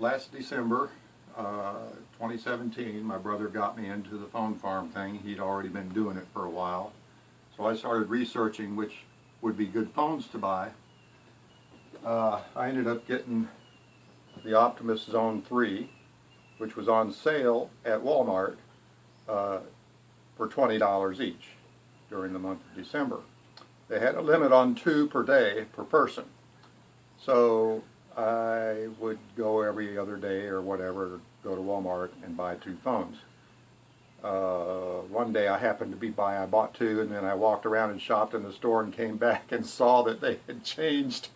Last December, 2017, my brother got me into the phone farm thing. He'd already been doing it for a while. So I started researching which would be good phones to buy. I ended up getting the Optimus Zone 3, which was on sale at Walmart for $20 each during the month of December. They had a limit on 2 per day per person. So I would go every other day or whatever, go to Walmart and buy 2 phones. One day I happened to be by, I bought 2, and then I walked around and shopped in the store and came back and saw that they had changed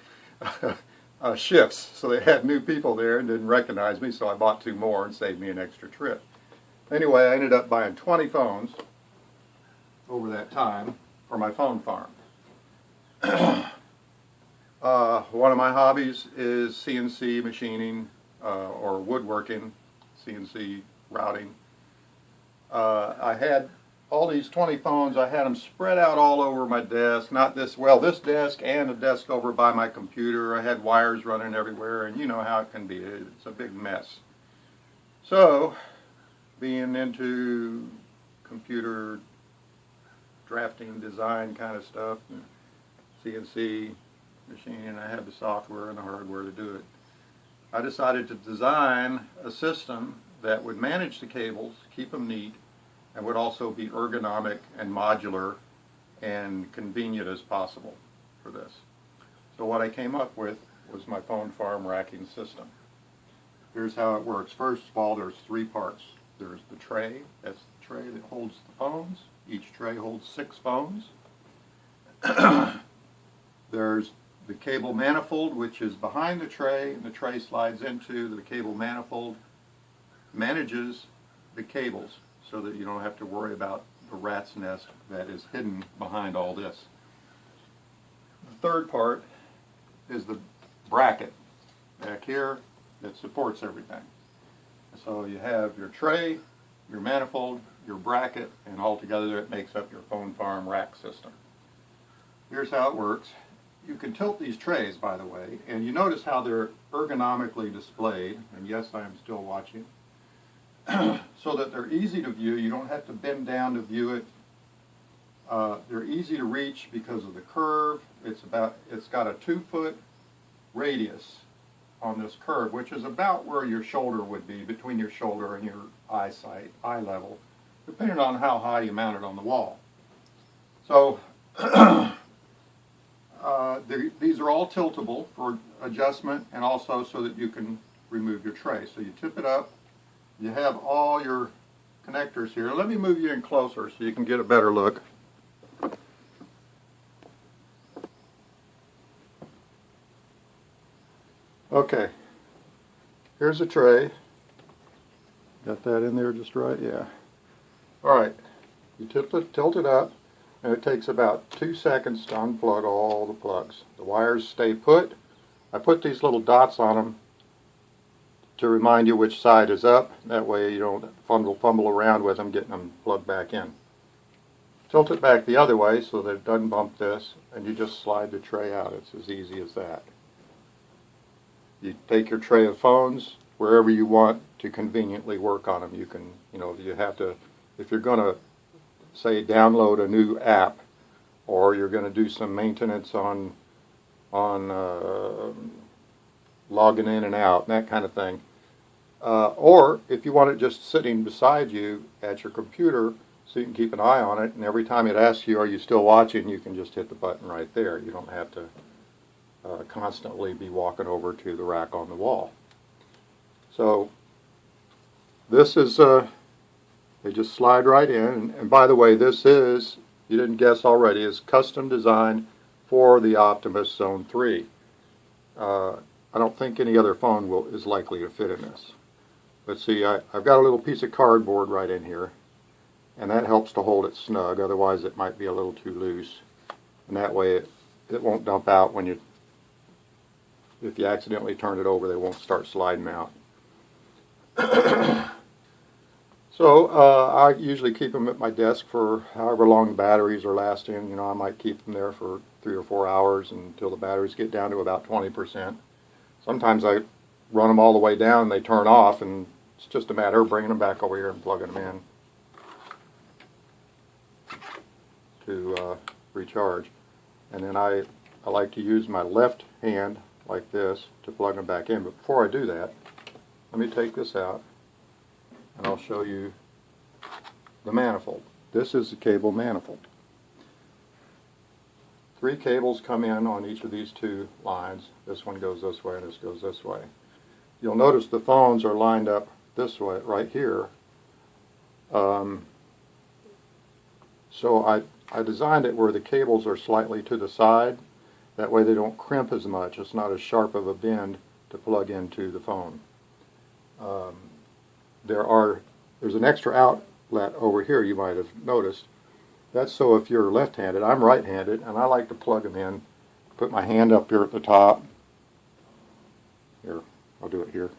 shifts. So they had new people there and didn't recognize me, so I bought 2 more and saved me an extra trip. Anyway, I ended up buying 20 phones over that time for my phone farm. One of my hobbies is CNC machining or woodworking, CNC routing. I had all these 20 phones. I had them spread out all over my desk. Not this, well, this desk and a desk over by my computer. I had wires running everywhere, and you know how it can be. It's a big mess. So, being into computer drafting, design kind of stuff, and CNC machining, I had the software and the hardware to do it. I decided to design a system that would manage the cables, keep them neat, and would also be ergonomic and modular and convenient as possible for this. So what I came up with was my phone farm racking system. Here's how it works. First of all, there's 3 parts. There's the tray. That's the tray that holds the phones. Each tray holds 6 phones. There's the cable manifold, which is behind the tray, and the tray slides into the cable manifold, manages the cables so that you don't have to worry about the rat's nest that is hidden behind all this. The third part is the bracket back here that supports everything. So you have your tray, your manifold, your bracket, and altogether it makes up your phone farm rack system. Here's how it works. You can tilt these trays, by the way, and you notice how they're ergonomically displayed, and yes, I am still watching, so that they're easy to view. You don't have to bend down to view it. They're easy to reach because of the curve. It's got a 2-foot radius on this curve, which is about where your shoulder would be, between your shoulder and your eye level, depending on how high you mount it on the wall. So these are all tiltable for adjustment and also so that you can remove your tray. So you tip it up. You have all your connectors here. Let me move you in closer so you can get a better look. Okay, here's a tray. Got that in there just right? Yeah. Alright, you tilt it up, and it takes about 2 seconds to unplug all the plugs. The wires stay put. I put these little dots on them to remind you which side is up. That way you don't fumble around with them getting them plugged back in. Tilt it back the other way so that it doesn't bump this, and you just slide the tray out. It's as easy as that. You take your tray of phones wherever you want to conveniently work on them. You can, if you're going to, say, download a new app, or you're going to do some maintenance on logging in and out, that kind of thing. Or if you want it just sitting beside you at your computer so you can keep an eye on it, and every time it asks you, are you still watching, you can just hit the button right there. You don't have to constantly be walking over to the rack on the wall. So this is, they just slide right in. And by the way, this is, you didn't guess already, is custom designed for the Optimus Zone 3. I don't think any other phone is likely to fit in this. But see, I've got a little piece of cardboard right in here, and that helps to hold it snug. Otherwise it might be a little too loose. And that way it won't dump out when if you accidentally turn it over, they won't start sliding out. So I usually keep them at my desk for however long the batteries are lasting. You know, I might keep them there for 3 or 4 hours until the batteries get down to about 20%. Sometimes I run them all the way down and they turn off, and it's just a matter of bringing them back over here and plugging them in to recharge. And then I like to use my left hand like this to plug them back in. But before I do that, let me take this out and I'll show you the manifold. This is the cable manifold. 3 cables come in on each of these 2 lines. This one goes this way and this goes this way. You'll notice the phones are lined up this way, right here. So I designed it where the cables are slightly to the side. That way they don't crimp as much. It's not as sharp of a bend to plug into the phone. There's an extra outlet over here you might have noticed. That's so if you're left-handed, I'm right-handed, and I like to plug them in. Put my hand up here at the top. Here, I'll do it here.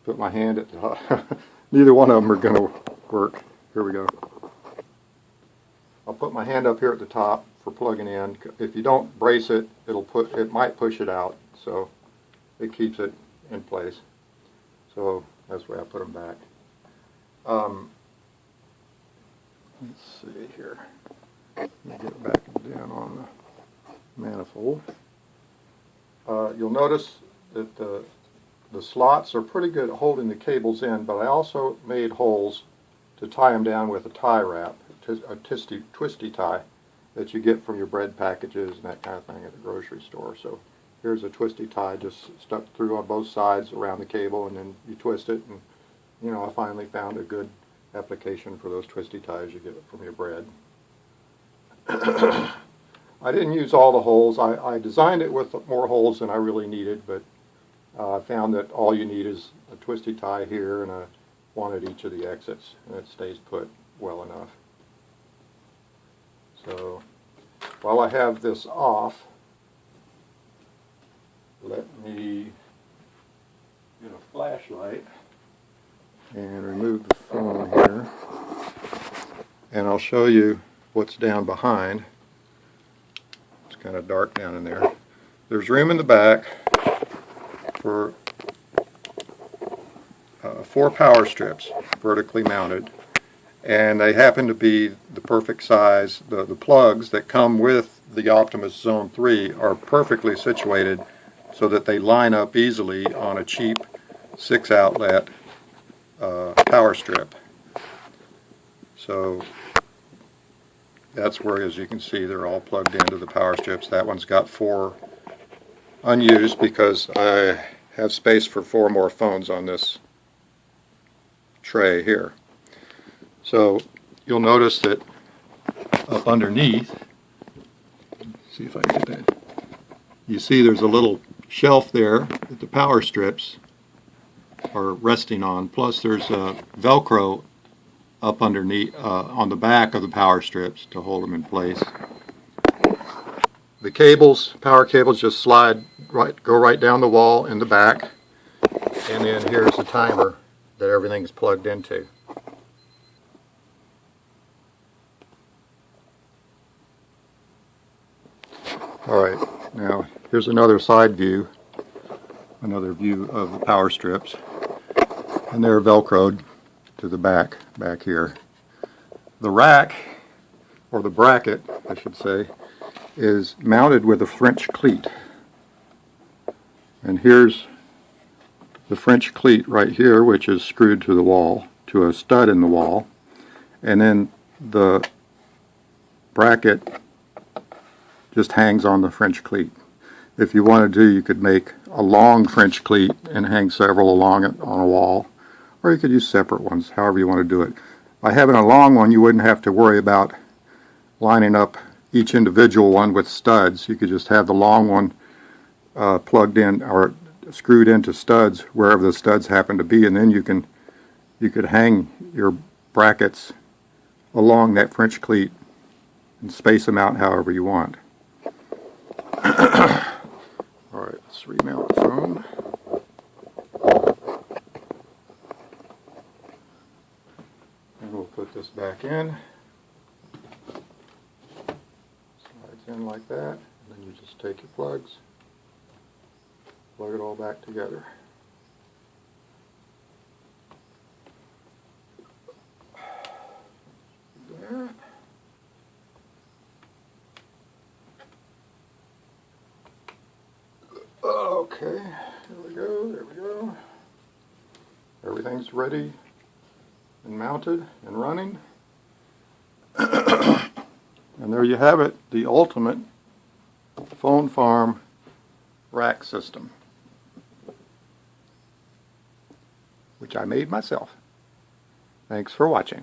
Put my hand at the top. Neither one of them are going to work. Here we go. I'll put my hand up here at the top for plugging in. If you don't brace it, it might push it out, so it keeps it in place. So that's the way I put them back. Let's see here. Let me get back down on the manifold. You'll notice that the slots are pretty good at holding the cables in, but I also made holes to tie them down with a tie wrap, a twisty tie that you get from your bread packages and that kind of thing at the grocery store. So here's a twisty tie just stuck through on both sides around the cable, and then you twist it, and you know, I finally found a good application for those twisty ties you get from your bread. I didn't use all the holes. I designed it with more holes than I really needed, but I found that all you need is a twisty tie here and one at each of the exits, and it stays put well enough. So while I have this off, let me get a flashlight and remove the phone here, and I'll show you what's down behind. It's kind of dark down in there. There's room in the back for 4 power strips, vertically mounted, and they happen to be the perfect size. The plugs that come with the Optimus Zone 3 are perfectly situated so that they line up easily on a cheap 6-outlet power strip. So that's where, as you can see, they're all plugged into the power strips. That one's got 4 unused because I have space for 4 more phones on this tray here. So you'll notice that up underneath, see if I can get that, you see there's a little shelf there that the power strips are resting on, plus there's a Velcro up underneath on the back of the power strips to hold them in place. The cables, power cables, just go right down the wall in the back, and then here's the timer that everything's plugged into. Alright, now here's another side view, another view of the power strips, and they're Velcroed to the back here. The rack, or the bracket I should say, is mounted with a French cleat, and here's the French cleat right here, which is screwed to the wall, to a stud in the wall, and then the bracket just hangs on the French cleat. If you wanted to, you could make a long French cleat and hang several along it on a wall, or you could use separate ones, however you want to do it. By having a long one, you wouldn't have to worry about lining up each individual one with studs. You could just have the long one plugged in or screwed into studs wherever the studs happen to be, and then you could hang your brackets along that French cleat and space them out however you want. Alright, let's remount the phone. And we'll put this back in. Slides in like that, and then you just take your plugs, plug it all back together. Okay, here we go, there we go. Everything's ready and mounted and running. And there you have it, the ultimate phone farm rack system, which I made myself. Thanks for watching.